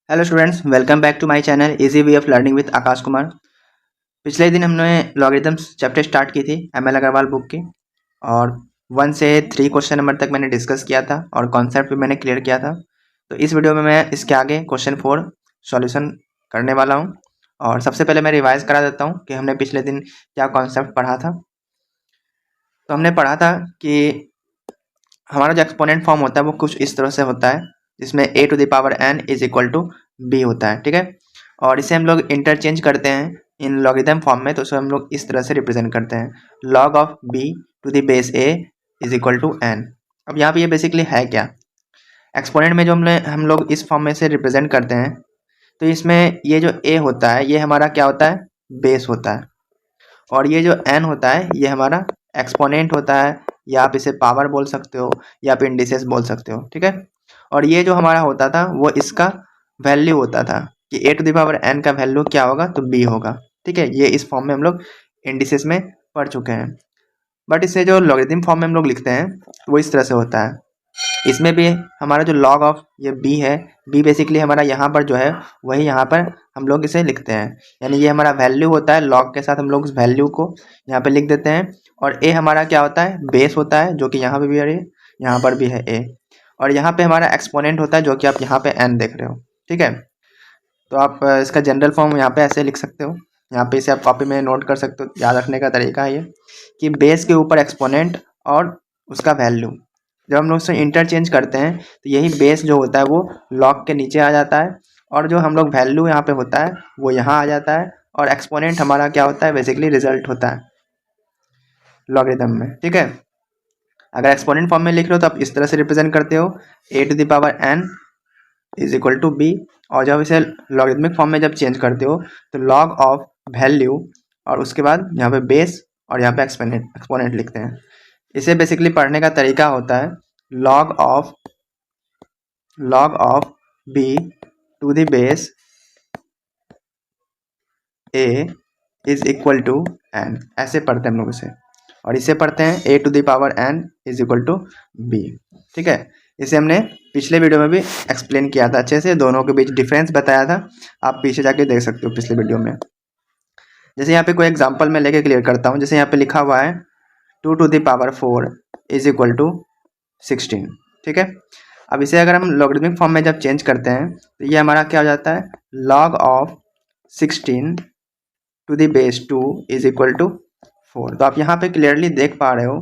Hello students, welcome back to my channel easy way of learning with Aakash Kumar. पिछले दिन हमने logarithms chapter start की थी एमएल अग्रवाल बुक की, और 1 से 3 क्वेश्चन नंबर तक मैंने डिस्कस किया था और कॉन्सेप्ट भी मैंने क्लियर किया था। तो इस वीडियो में मैं इसके आगे क्वेश्चन 4 सॉल्यूशन करने वाला हूं। और सबसे पहले मैं रिवाइज करा देता हूं कि हमने पिछले दिन क्या कॉन्सेप्ट पढ़ा था। तो हमने पढ़ा था कि हमारा जो एक्सपोनेंट फॉर्म होता है वो कुछ इस तरह से होता है, जिसमें a to the power n is equal to b होता है। ठीक है, और इसे हम लोग इंटरचेंज करते हैं इन लॉगरिथम फॉर्म में, तो उसे हम लोग इस तरह से रिप्रेजेंट करते हैं, log of b to the base a is equal to n। अब यहाँ पे ये बेसिकली है क्या, एक्सपोनेंट में जो हम लोग इस फॉर्म में से रिप्रेजेंट करते हैं, तो इसमें ये जो a होता है ये हमारा क्या होता है, बेस होता है, और ये जो n होता है ये हमारा एक्सपोनेंट होता है, या आप इसे पावर बोल सकते हो या आप इंडिसेस बोल सकते हो। ठीक है, और ये जो हमारा होता था वो इसका वैल्यू होता था कि a to the power n का वैल्यू क्या होगा, तो b होगा। ठीक है, ये इस फॉर्म में हम लोग इंडिसेस में पढ़ चुके हैं। बट इसे जो लॉगरिथम फॉर्म में हम लोग लिखते हैं वो इस तरह से होता है। इसमें भी हमारा जो log ऑफ ये b है, b बेसिकली हमारा यहाँ पर जो है वही यहाँ पर हम लोग इसे लिखते हैं, यानी ये हमारा वैल्यू होता है, log के साथ हम लोग उस वैल्यू को यहाँ पे लिख देते हैं। और a हमारा क्या होता है, बेस होता है, जो कि यहाँ पे भी है, यहाँ पर भी है a। और यहाँ पे हमारा एक्सपोनेंट होता है, जो कि आप यहाँ पे n देख रहे हो। ठीक है, तो आप इसका जनरल फॉर्म यहाँ पे ऐसे लिख सकते हो, यहाँ पे इसे आप कॉपी में नोट कर सकते हो। याद रखने का तरीका है ये कि बेस के ऊपर एक्सपोनेंट और उसका वैल्यू, जब हम लोग उसे इंटरचेंज करते हैं तो यही बेस जो होता है वो लॉग के नीचे आ जाता है, और जो हम लोग वैल्यू यहाँ पे होता है वो यहाँ आ जाता है, और एक्सपोनेंट हमारा क्या होता है, बेसिकली रिजल्ट होता है लॉगरिथम में। ठीक है, अगर एक्सपोनेंट फॉर्म में लिख रहे हो तो आप इस तरह से रिप्रेजेंट करते हो, a to the power n is equal to b, और जब इसे लॉगरिथमिक फॉर्म में जब चेंज करते हो तो log ऑफ वैल्यू और उसके बाद यहाँ पे बेस और यहाँ पे एक्सपोनेंट लिखते हैं। इसे बेसिकली पढ़ने का तरीका होता है log of b to the base a is equal to n, ऐसे पढ़ते हैं हम लोग इसे, और इसे पढ़ते हैं a to the power n is equal to b। ठीक है, इसे हमने पिछले वीडियो में भी एक्सप्लेन किया था अच्छे से, दोनों के बीच डिफरेंस बताया था, आप पीछे जाके देख सकते हो पिछले वीडियो में। जैसे यहाँ पे कोई एग्जांपल मैं लेके क्लियर करता हूँ, जैसे यहाँ पे लिखा हुआ है 2 to the power 4 is equal to 16। ठीक है, अब इसे अगर हम लॉगरिथमिक फॉर्म में जब चेंज करते हैं तो ये हमारा क्या हो जाता है, log of 16 to the base 2 is equal to 4। तो आप यहाँ पे क्लियरली देख पा रहे हो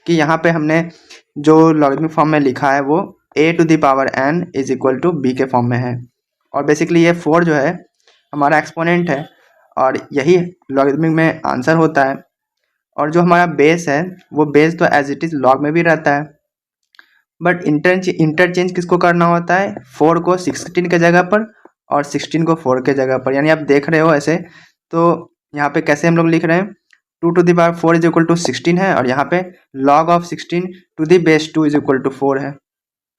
कि यहाँ पे हमने जो लॉगरिथमिक फॉर्म में लिखा है वो a to the power n is equal to b के फॉर्म में है, और बेसिकली ये 4 जो है हमारा एक्सपोनेंट है, और यही लॉगरिथमिक में आंसर होता है। और जो हमारा बेस है वो बेस तो एज इट इज लॉग में भी रहता है, बट इंटरचेंज किसको करना होता है, 4 को 16 के जगह पर और 16 को 4 के जगह पर। यानी आप देख रहे हो ऐसे, तो यहाँ पे कैसे हम लोग लिख रहे हैं, 2 to the power 4 is equal to 16 है, और यहाँ पे log of 16 to the base 2 is equal to 4 है।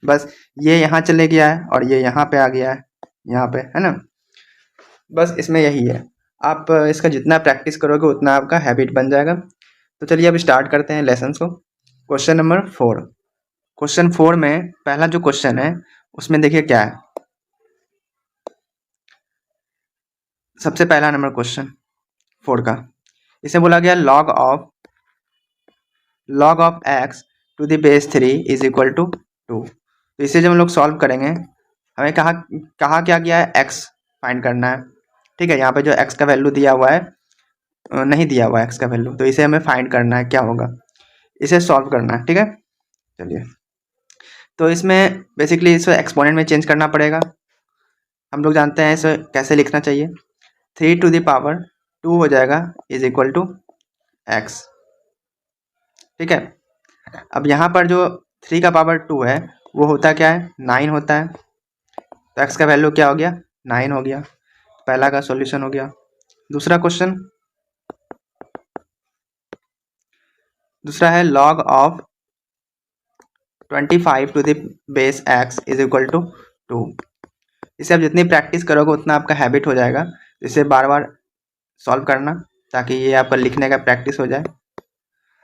बस ये यहाँ चले गया है और ये यहाँ पे आ गया है, यहाँ पे है ना। बस इसमें यही है, आप इसका जितना प्रैक्टिस करोगे उतना आपका हैबिट बन जाएगा। तो चलिए अब स्टार्ट करते हैं लेसन को। क्वेश्चन नंबर 4, क्वेश्चन 4 में पहला जो क्वेश्चन है उसमें देखिए क्या है, सबसे पहला नंबर क्वेश्चन 4 का, इसे बोला गया log of x to the base 3 is equal to 2। तो इसे जब हम लोग सॉल्व करेंगे, हमें कहा क्या गया है, x फाइंड करना है। ठीक है, यहाँ पे जो x का वैल्यू दिया हुआ है, नहीं दिया हुआ है x का वैल्यू, तो इसे हमें फाइंड करना है, क्या होगा, इसे सॉल्व करना है। ठीक है, चलिए, तो इसमें बेसिकली इसे एक्सपोनेंट में चेंज करना पड़ेगा। हम लोग जानते हैं इसे कैसे लिखना चाहिए, 3 टू द पावर 2 हो जाएगा इज इक्वल टू x। ठीक है, अब यहाँ पर जो 3 का पावर 2 है वो होता क्या है, 9 होता है, तो x का वैल्यू क्या हो गया, 9 हो गया। पहला का सॉल्यूशन हो गया। दूसरा क्वेश्चन, दूसरा है log of 25 to the base x is equal to 2। इसे आप जितनी प्रैक्टिस करोगे उतना आपका हैबिट हो जाएगा, इसे बार बार सॉल्व करना, ताकि ये आपका लिखने का प्रैक्टिस हो जाए।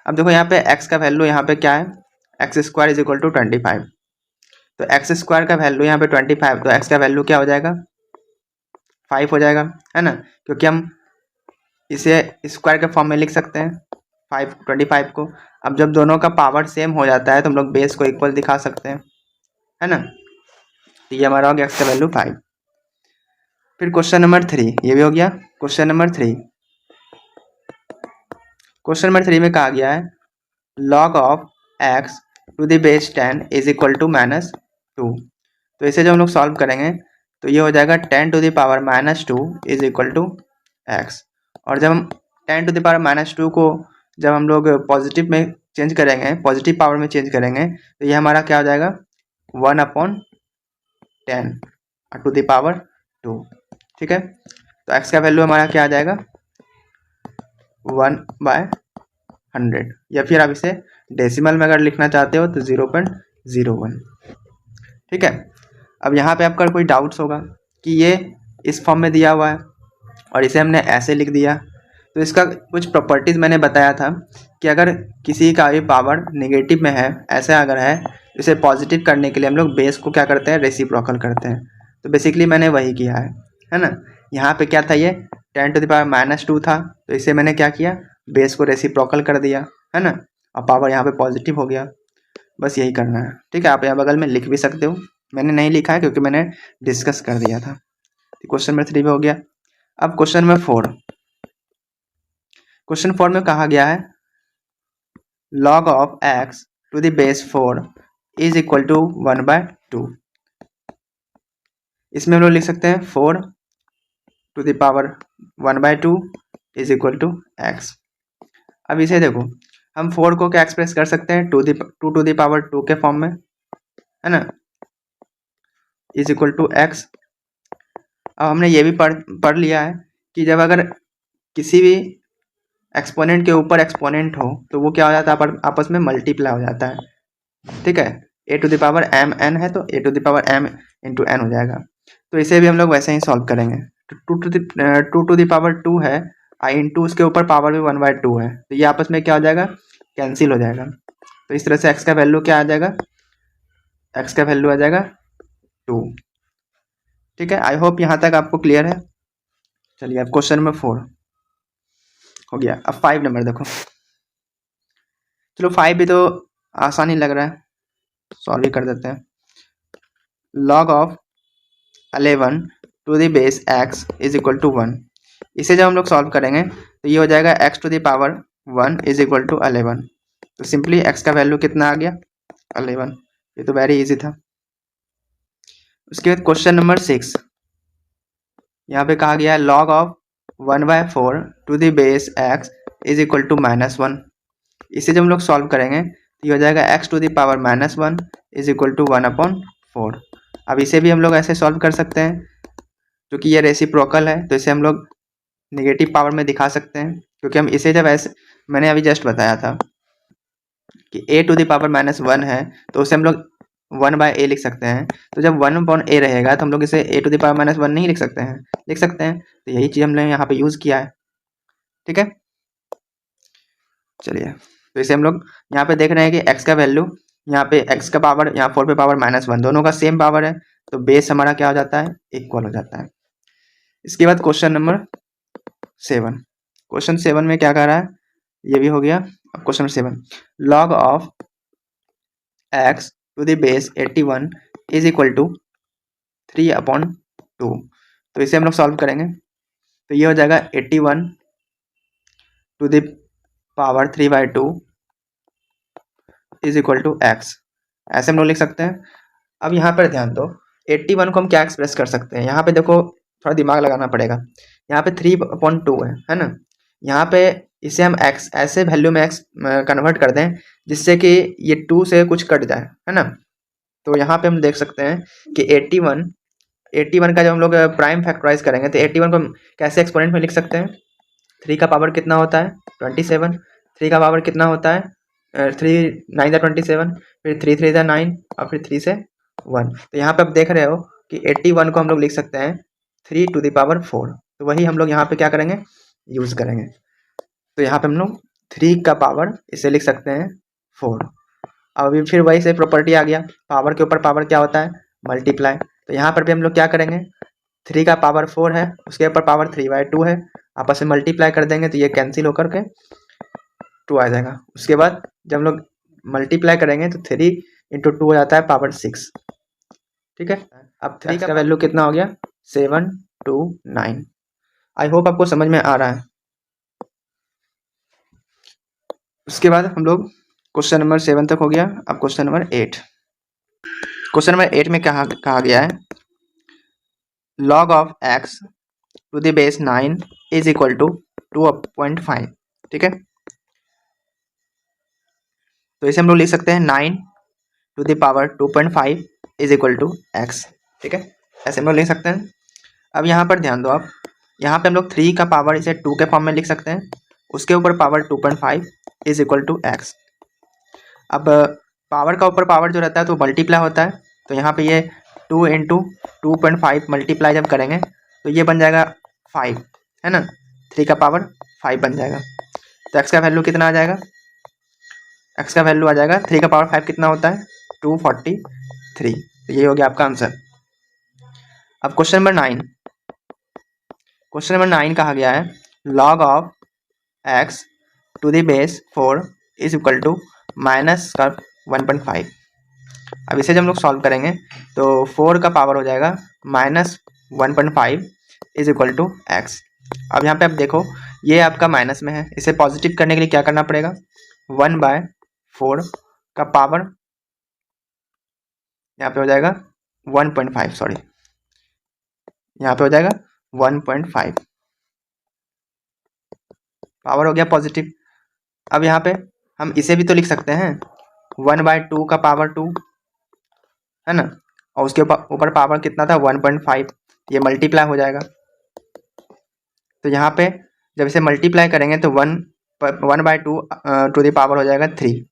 अब देखो यहाँ पे x का वैल्यू यहाँ पे क्या है, x square is equal to 25, तो एक्स स्क्वायर का वैल्यू यहाँ पे 25, तो x का वैल्यू क्या हो जाएगा 5 हो जाएगा, है ना, क्योंकि हम इसे स्क्वायर के फॉर्म में लिख सकते हैं 25 को। अब जब दोनों का पावर सेम हो जाता है तो हम लोग बेस को इक्वल दिखा सकते हैं, है ना। तो ये हमारा हो गया एक्स का वैल्यू 5। फिर क्वेश्चन नंबर 3, ये भी हो गया। क्वेश्चन नंबर 3, क्वेश्चन नंबर 3 में कहा गया है log of x to the base 10 is equal to -2। तो इसे जब हम लोग सॉल्व करेंगे तो ये हो जाएगा 10 to the power -2 is equal to x। और जब हम 10 टू द पावर -2 को जब हम लोग पॉजिटिव में चेंज करेंगे, पॉजिटिव पावर में चेंज करेंगे, तो ये हमारा क्या हो जाएगा 1/10 टू द पावर 2। ठीक है, तो x का वैल्यू हमारा क्या आ जाएगा 1/100, या फिर आप इसे डेसिमल में अगर लिखना चाहते हो तो 0.01। ठीक है, अब यहाँ पे आपका कोई डाउट्स होगा कि ये इस फॉर्म में दिया हुआ है और इसे हमने ऐसे लिख दिया। तो इसका कुछ प्रॉपर्टीज़ मैंने बताया था कि अगर किसी का भी पावर नेगेटिव में है, ऐसा अगर है, इसे पॉजिटिव करने के लिए हम लोग बेस को क्या करते हैं, रेसिप्रोकल करते हैं। तो बेसिकली मैंने वही किया है ना। यहाँ पे क्या था, ये 10 टू द पावर -2 था, तो इसे मैंने क्या किया, बेस को रेसिप्रोकल कर दिया, है ना, और पावर यहाँ पे पॉजिटिव हो गया। बस यही करना है। ठीक है, आप यहाँ बगल में लिख भी सकते हो, मैंने नहीं लिखा है क्योंकि मैंने डिस्कस कर दिया था। क्वेश्चन नंबर 3 भी हो गया। अब क्वेश्चन नंबर 4, क्वेश्चन 4 में कहा गया है log of x to the base 4 is equal to 1/2। इसमें हम लोग लिख सकते हैं 4 to the power 1/2 is equal to x। अब इसे देखो, हम 4 को क्या एक्सप्रेस कर सकते हैं 2 टू द पावर 2 के फॉर्म में, है ना, इज इक्वल टू x। अब हमने ये भी पढ़ लिया है कि जब अगर किसी भी एक्सपोनेंट के ऊपर एक्सपोनेंट हो तो वो क्या हो जाता है, आपस में मल्टीप्लाई हो जाता है। ठीक है, a to the power mn है तो a to the power m into n हो जाएगा। तो इसे भी हम लोग वैसे ही सॉल्व करेंगे। तो 2 टू द पावर 2 है, i इंटू उसके ऊपर पावर भी 1/2 है, तो ये आपस में क्या हो जाएगा, कैंसिल हो जाएगा। तो इस तरह से x का वैल्यू क्या आ जाएगा, x का वैल्यू आ जाएगा 2। ठीक है, आई होप यहाँ तक आपको क्लियर है। चलिए अब क्वेश्चन नंबर 4 हो गया। अब 5 नंबर देखो, चलो 5 भी तो आसान ही लग रहा है, सॉल्व ही कर देते हैं। log of 11 to the base x is equal to 1। इसे जब हम लोग सॉल्व करेंगे तो ये हो जाएगा x to the power 1 is equal to 11। तो सिंपली x का वैल्यू कितना आ गया 11। ये तो वेरी इजी था। उसके बाद क्वेश्चन नंबर 6, यहाँ पे कहा गया है log of 1/4 to the base x is equal to -1। इसे जब हम लोग सॉल्व करेंगे तो ये हो जाएगा x to the power -1 is equal to 1/4। अब इसे भी हम लोग ऐसे सॉल्व कर सकते हैं, क्योंकि ये रेसिप्रोकल है तो इसे हम लोग नेगेटिव पावर में दिखा सकते हैं, क्योंकि हम इसे जब ऐसे, मैंने अभी जस्ट बताया था कि a टू द पावर -1 है तो उसे हम लोग 1/a लिख सकते हैं। तो जब 1/a रहेगा तो हम लोग इसे a टू द पावर -1 नहीं लिख सकते हैं, लिख सकते हैं। तो यही चीज़ हमने यहाँ पे यूज़ किया है। ठीक है, चलिए, तो इसे हम लोग यहाँ पे देख रहे हैं कि x का वैल्यू, यहाँ पे x का पावर, यहाँ 4 पे पावर -1, दोनों का सेम पावर है, तो बेस हमारा क्या हो जाता है, इक्वल हो जाता है। इसके बाद क्वेश्चन नंबर 7, क्वेश्चन 7 में क्या कह रहा है, ये भी हो गया। अब question 7, log of x to the base 81 is equal to 3/2। तो इसे हम लोग सॉल्व करेंगे तो ये हो जाएगा 81 to the power 3/2 is equal to x। ऐसे हम लोग लिख सकते हैं। अब यहाँ पर ध्यान दो, 81 को हम क्या एक्सप्रेस कर सकते हैं, यहाँ पे देखो थोड़ा दिमाग लगाना पड़ेगा। यहाँ पे 3/2 है ना, यहाँ पे इसे हम x ऐसे वैल्यू में x कन्वर्ट कर दें जिससे कि ये 2 से कुछ कट जाए, है ना। तो यहाँ पे हम देख सकते हैं कि 81 का जब हम लोग प्राइम फैक्टराइज करेंगे तो 81 को हम कैसे एक्सपोनेंट में लिख सकते हैं, 3 का पावर कितना होता है 27, 3 का पावर कितना होता है 3 9 27, फिर 3 3 9 और फिर 3 से 1। तो यहाँ पे आप देख रहे हो कि 81 को हम लोग लिख सकते हैं 3 टू द पावर 4। तो वही हम लोग यहाँ पे क्या करेंगे, यूज़ करेंगे। तो यहाँ पे हम लोग 3 का पावर इसे लिख सकते हैं 4। अब अभी फिर वही से प्रॉपर्टी आ गया, पावर के ऊपर पावर क्या होता है, मल्टीप्लाई। तो यहाँ पर भी हम लोग क्या करेंगे, 3 का पावर 4 है, उसके ऊपर पावर 3/2 है, आपस में मल्टीप्लाई कर देंगे तो ये कैंसिल होकर के 2 आ जाएगा। उसके बाद जब हम लोग मल्टीप्लाई करेंगे तो 3 इंटू 2 हो जाता है पावर 6। ठीक है, अब 3 का वैल्यू कितना हो गया 729। आई होप आपको समझ में आ रहा है। उसके बाद हम लोग क्वेश्चन नंबर 7 तक हो गया। अब क्वेश्चन नंबर 8। क्वेश्चन नंबर 8 में कहा गया है log of x to the base 9 is equal to 2.5। ठीक है, तो इसे हम लोग लिख सकते हैं 9 to the power 2.5 is equal to x. ठीक है, ऐसे हम लोग लिख सकते हैं। अब यहाँ पर ध्यान दो आप, यहाँ पे हम लोग 3 का पावर इसे 2 के फॉर्म में लिख सकते हैं, उसके ऊपर power 2.5 is equal to x. अब पावर का ऊपर पावर जो रहता है तो मल्टीप्लाई होता है, तो यहाँ पे ये 2 इंटू 2.5 मल्टीप्लाई जब करेंगे तो ये बन जाएगा 5, है ना, 3 का पावर 5 बन जाएगा। तो एक्स का वैल्यू कितना आ जाएगा, एक्स का वैल्यू आ जाएगा 3 का पावर 5 कितना होता है 243। तो ये हो गया आपका आंसर। अब क्वेश्चन नंबर 9। क्वेश्चन नंबर 9 कहा गया है log of x to the base 4 is equal to minus का 1.5। अब इसे जब हम लोग सॉल्व करेंगे तो 4 का पावर हो जाएगा minus 1.5 is equal to x. अब यहाँ पे आप देखो ये आपका माइनस में है, इसे पॉजिटिव करने के लिए क्या करना पड़ेगा 1/4 का पावर यहाँ पे हो जाएगा 1.5, सॉरी यहाँ पे हो जाएगा 1.5 पावर हो गया पॉजिटिव। अब यहाँ पे हम इसे भी तो लिख सकते हैं 1/2 का पावर 2, है ना, और उसके ऊपर पावर कितना था 1.5, ये मल्टीप्लाई हो जाएगा। तो यहाँ पे जब इसे मल्टीप्लाई करेंगे तो 1/2 टू द पावर हो जाएगा 3।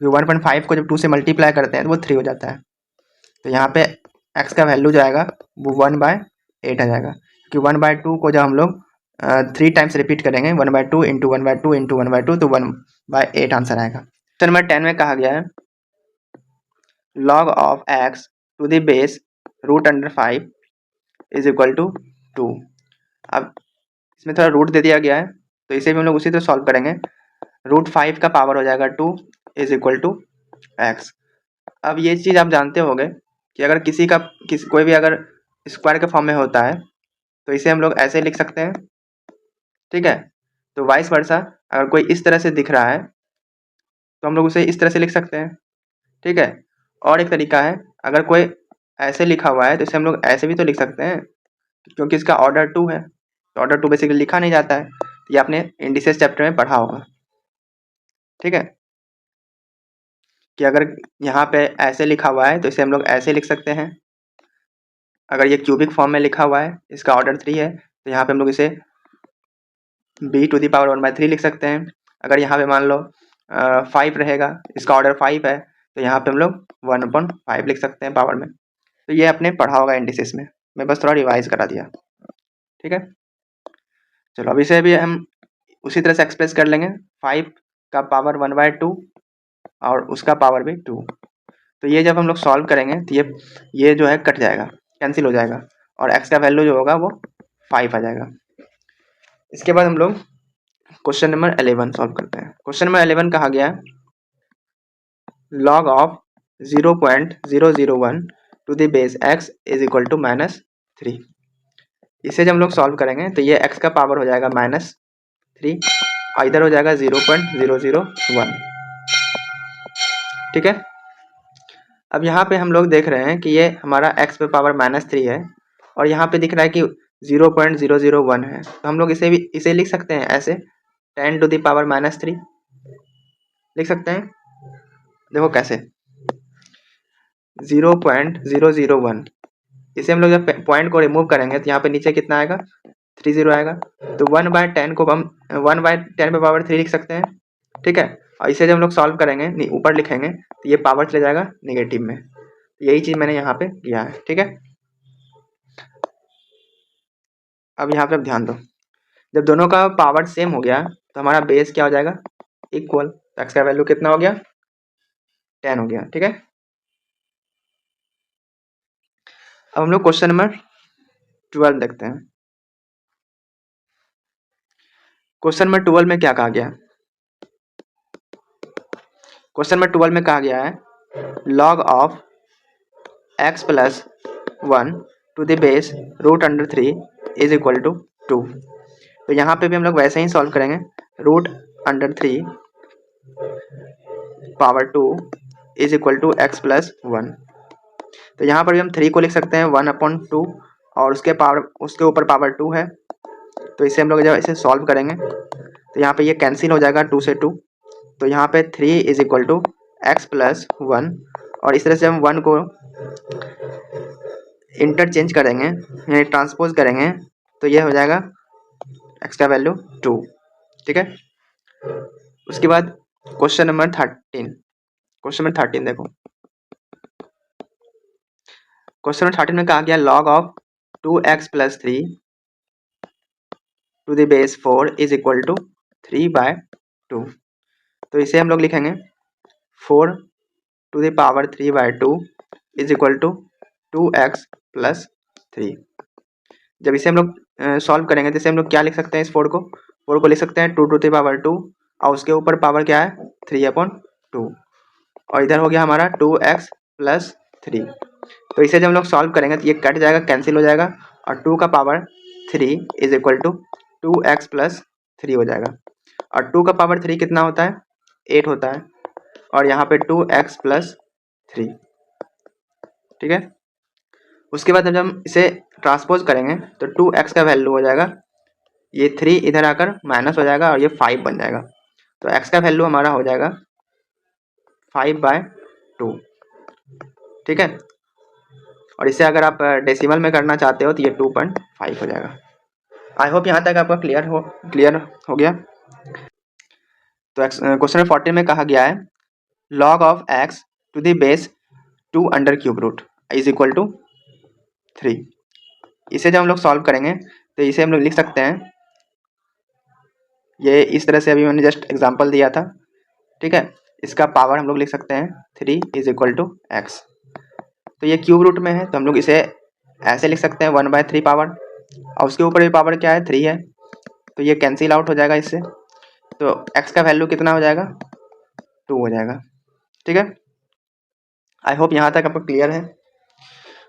1.5 को जब 2 से मल्टीप्लाई करते हैं तो वो 3 हो जाता है। तो यहाँ पे x का वैल्यू जो आएगा वो 1/8 आ जाएगा, क्योंकि 1/2 को जब हम लोग 3 टाइम्स रिपीट करेंगे 1/2 इंटू 1/2 इंटू 1/2 तो 1/8 आंसर आएगा। क्वेश्चन नंबर 10 में कहा गया है log of x to the base √5 is equal to 2। अब इसमें थोड़ा रूट दे दिया गया है तो इसे भी हम लोग उसी तरह सॉल्व करेंगे। √5 का पावर हो जाएगा 2 इज इक्वल टू एक्स। अब ये चीज़ आप जानते होंगे कि अगर कोई भी अगर स्क्वायर के फॉर्म में होता है तो इसे हम लोग ऐसे लिख सकते हैं। ठीक है, तो वाइस वर्सा अगर कोई इस तरह से दिख रहा है तो हम लोग उसे इस तरह से लिख सकते हैं। ठीक है, और एक तरीका है अगर कोई ऐसे लिखा हुआ है तो इसे हम लोग ऐसे भी तो लिख सकते हैं, क्योंकि इसका ऑर्डर 2 है तो ऑर्डर 2 बेसिकली लिखा नहीं जाता है। ये आपने इंडिसेस चैप्टर में पढ़ा होगा। ठीक है, कि अगर यहाँ पे ऐसे लिखा हुआ है तो इसे हम लोग ऐसे लिख सकते हैं। अगर ये क्यूबिक फॉर्म में लिखा हुआ है, इसका ऑर्डर 3 है, तो यहाँ पे हम लोग इसे b टू द पावर 1/3 लिख सकते हैं। अगर यहाँ पे मान लो 5 रहेगा, इसका ऑर्डर 5 है, तो यहाँ पे हम लोग 1/5 लिख सकते हैं पावर में। तो ये आपने पढ़ा होगा इंडिसेस में, मैं बस थोड़ा रिवाइज करा दिया। ठीक है, चलो अब इसे भी हम उसी तरह से एक्सप्रेस कर लेंगे। 5 का पावर 1/2 और उसका पावर भी 2। तो ये जब हम लोग सॉल्व करेंगे तो ये जो है कट जाएगा, कैंसिल हो जाएगा, और x का वैल्यू जो होगा वो 5 आ जाएगा। इसके बाद हम लोग क्वेश्चन नंबर 11 सॉल्व करते हैं। क्वेश्चन नंबर 11 कहा गया log of 0.001 to the base x is equal to -3। इसे जब हम लोग सॉल्व करेंगे तो ये x का पावर हो जाएगा -3 और इधर हो जाएगा 0.001। ठीक है, अब यहाँ पे हम लोग देख रहे हैं कि ये हमारा x पे पावर -3 है और यहाँ पे दिख रहा है कि 0.001 है, तो हम लोग इसे लिख सकते हैं ऐसे 10 टू द पावर -3 लिख सकते हैं। देखो कैसे 0.001, इसे हम लोग जब पॉइंट को रिमूव करेंगे तो यहाँ पे नीचे कितना आएगा 30 आएगा, तो 1/10 को हम 1/10 पे पावर 3 लिख सकते हैं। ठीक है, और इसे जब हम लोग सॉल्व करेंगे ऊपर लिखेंगे तो ये पावर चले जाएगा नेगेटिव में। यही चीज मैंने यहाँ पे किया है। ठीक है, अब यहाँ पे आप ध्यान दो, जब दोनों का पावर सेम हो गया तो हमारा बेस क्या हो जाएगा इक्वल, तो x का वैल्यू कितना हो गया 10 हो गया। ठीक है, अब हम लोग क्वेश्चन नंबर 12 देखते हैं। क्वेश्चन नंबर 12 में क्या कहा गया? क्वेश्चन नंबर 12 में कहा गया है log of x plus 1 to the base root under 3 is equal to 2। तो यहाँ पे भी हम लोग वैसे ही सॉल्व करेंगे। Root under 3 power 2 is equal to x plus 1। तो यहाँ पर भी हम 3 को लिख सकते हैं 1/2 और उसके ऊपर पावर 2 है। तो इसे हम लोग जब इसे सॉल्व करेंगे तो यहाँ पे ये कैंसिल हो जाएगा 2 से 2। तो यहाँ पे 3 is equal to x plus 1 और इस तरह से हम 1 को इंटरचेंज करेंगे यानी ट्रांसपोज करेंगे तो ये हो जाएगा एक्स का वैल्यू 2। ठीक है। उसके बाद क्वेश्चन नंबर 13 देखो। क्वेश्चन नंबर 13 में कहा गया log of 2x plus 3 to the base 4 is equal to 3/2। तो इसे हम लोग लिखेंगे 4 to the power 3/2 is equal to 2x plus 3। जब इसे हम लोग सॉल्व करेंगे तो इसे हम लोग क्या लिख सकते हैं? इस 4 को लिख सकते हैं 2 टू द पावर 2 और उसके ऊपर पावर क्या है 3/2 और इधर हो गया हमारा 2x प्लस 3। तो इसे जब हम लोग सॉल्व करेंगे तो ये कट जाएगा, कैंसिल हो जाएगा और 2 का power 3 is equal to 2x plus 3 हो जाएगा। और 2 का पावर 3 कितना होता है? 8 होता है और यहाँ पे 2x प्लस 3। ठीक है। उसके बाद जब हम इसे ट्रांसपोज करेंगे तो 2x का वैल्यू हो जाएगा, ये 3 इधर आकर माइनस हो जाएगा और ये 5 बन जाएगा। तो x का वैल्यू हमारा हो जाएगा 5/2। ठीक है। और इसे अगर आप डेसिमल में करना चाहते हो तो ये 2.5 हो जाएगा। आई होप यहाँ तक आपका क्लियर हो गया। तो क्वेश्चन नंबर 14 में कहा गया है log of x to the base 2 under cube root is equal to 3। इसे जब हम लोग सॉल्व करेंगे तो इसे हम लोग लिख सकते हैं ये इस तरह से, अभी मैंने जस्ट एग्जांपल दिया था। ठीक है। इसका पावर हम लोग लिख सकते हैं 3 इज इक्वल टू एक्स। तो ये क्यूब रूट में है तो हम लोग इसे ऐसे लिख सकते हैं 1/3 पावर और उसके ऊपर भी पावर क्या है 3 है तो ये कैंसिल आउट हो जाएगा इससे। तो x का वैल्यू कितना हो जाएगा 2 हो जाएगा। ठीक है। आई होप यहाँ तक आपको क्लियर है।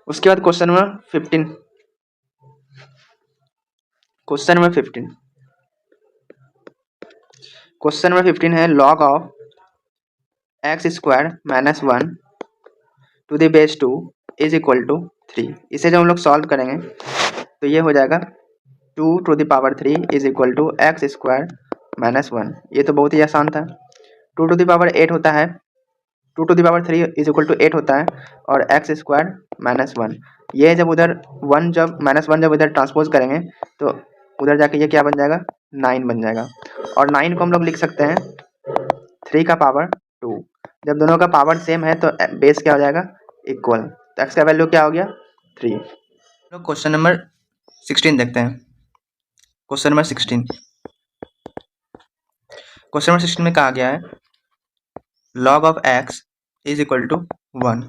उसके बाद क्वेश्चन नंबर 15। क्वेश्चन नंबर 15 है log of x square minus 1 to the base 2 is equal to 3। इसे जब हम लोग सॉल्व करेंगे तो ये हो जाएगा 2 to the power 3 is equal to x square minus 1। ये तो बहुत ही आसान था। 2 टू द पावर 8 होता है, 2 to the power 3 is equal to 8 होता है और एक्स स्क्वायर माइनस 1। ये जब उधर -1 जब इधर ट्रांसपोज करेंगे तो उधर जाके ये क्या बन जाएगा 9 बन जाएगा। और 9 को हम लोग लिख सकते हैं 3 का पावर 2। जब दोनों का पावर सेम है तो बेस क्या हो जाएगा इक्वल। तो एक्स का वैल्यू क्या हो गया 3। लोग क्वेश्चन नंबर 16 देखते हैं। क्वेश्चन नंबर 16 में कहा गया है log of x is equal to 1।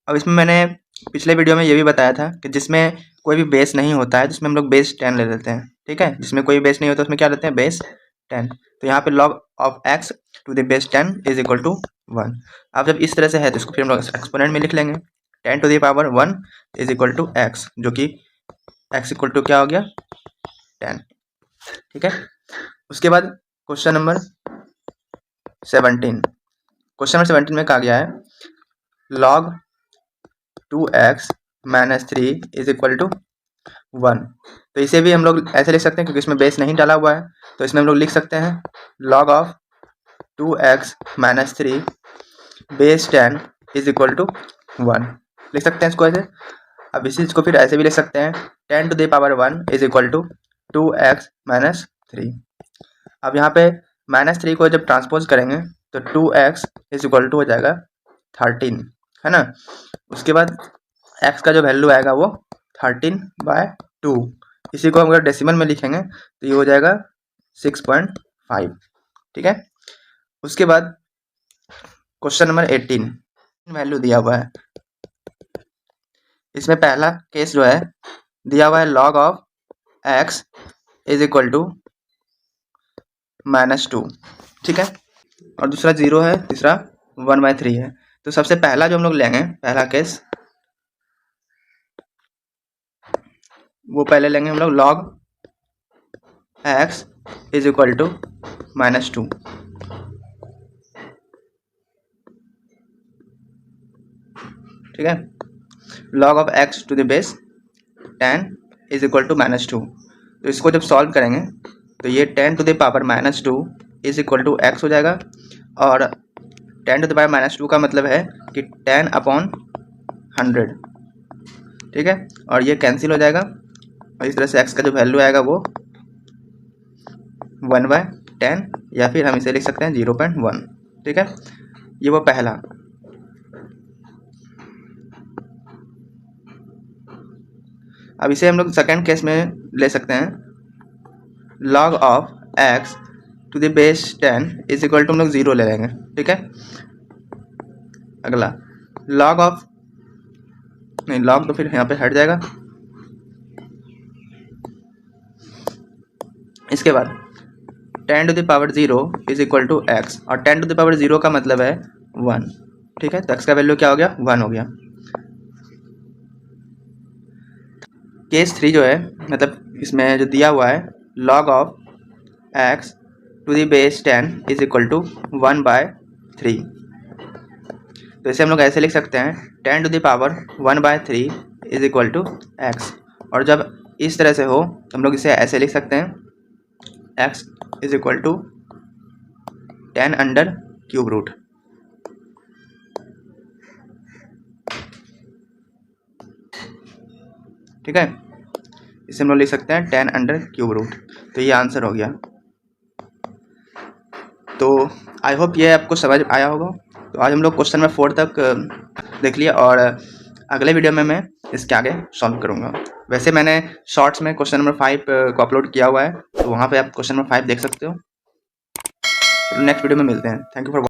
अब इसमें मैंने पिछले वीडियो में ये भी बताया था कि जिसमें कोई भी बेस नहीं होता है जिसमें हम लोग बेस 10 ले लेते हैं। ठीक है। जिसमें कोई बेस नहीं होता उसमें क्या लेते हैं बेस 10। तो यहाँ पे log of x to the base 10 is equal to 1। अब जब इस तरह से है तो इसको फिर हम लोग एक्सपोनेंट में लिख लेंगे 10 to the power 1 is equal to x, जो कि एक्स इक्वल टू क्या हो गया 10। ठीक है। उसके बाद क्वेश्चन नंबर 17 में कहा गया है log 2x minus 3 is equal to 1। तो इसे भी हम लोग ऐसे लिख सकते हैं क्योंकि इसमें बेस नहीं डाला हुआ है तो इसमें हम लोग लिख सकते हैं log of 2x minus 3 base 10 is equal to 1 लिख सकते हैं इसको ऐसे। अब इसी चीज़ को फिर ऐसे भी लिख सकते हैं 10 to the power 1 is equal to 2x minus 3। अब यहाँ पे -3 को जब ट्रांसपोज करेंगे तो 2x इज इक्वल टू हो जाएगा 13, है ना। उसके बाद x का जो वैल्यू आएगा वो 13/2। इसी को हम अगर डेसिमल में लिखेंगे तो ये हो जाएगा 6.5। ठीक है। उसके बाद क्वेश्चन नंबर 18 वैल्यू दिया हुआ है। इसमें पहला केस जो है दिया हुआ है log of x is equal to -2, ठीक है, और दूसरा 0 है, तीसरा 1/3 है। तो सबसे पहला जो हम लोग लेंगे, पहला केस वो पहले लेंगे हम लोग log x is equal to -2, ठीक है। log of x to the base 10 is equal to -2। तो इसको जब सॉल्व करेंगे तो ये 10 to the power -2 is equal to x हो जाएगा, और 10 टू द पावर -2 का मतलब है कि 10/100, ठीक है, और ये कैंसिल हो जाएगा, और इस तरह से x का जो वैल्यू आएगा वो 1/10, या फिर हम इसे लिख सकते हैं 0.1, ठीक है। ये वो पहला। अब इसे हम लोग सेकेंड केस में ले सकते हैं, log of x to the base 10 is equal to हम लोग 0 ले लेंगे, ठीक है। अगला log ऑफ, नहीं log तो फिर यहाँ पे हट जाएगा। इसके बाद 10 to the power 0 is equal to x, और 10 टू द पावर 0 का मतलब है 1, ठीक है। तो x का वैल्यू क्या हो गया, 1 हो गया। केस 3 जो है, मतलब इसमें जो दिया हुआ है log of x to the base 10 is equal to 1/3। तो इसे हम लोग ऐसे लिख सकते हैं 10 to the power 1/3 is equal to x, और जब इस तरह से हो तो हम लोग इसे ऐसे लिख सकते हैं x इज इक्वल टू 10√√, ठीक है। इसे हम लोग लिख सकते हैं 10√√। तो ये आंसर हो गया। तो आई होप ये आपको समझ आया होगा। तो आज हम लोग क्वेश्चन नंबर 4 तक देख लिया, और अगले वीडियो में मैं इसके आगे सॉल्व करूँगा। वैसे मैंने शॉर्ट्स में क्वेश्चन नंबर 5 को अपलोड किया हुआ है, तो वहाँ पे आप क्वेश्चन नंबर 5 देख सकते हो। नेक्स्ट वीडियो में मिलते हैं। Thank you for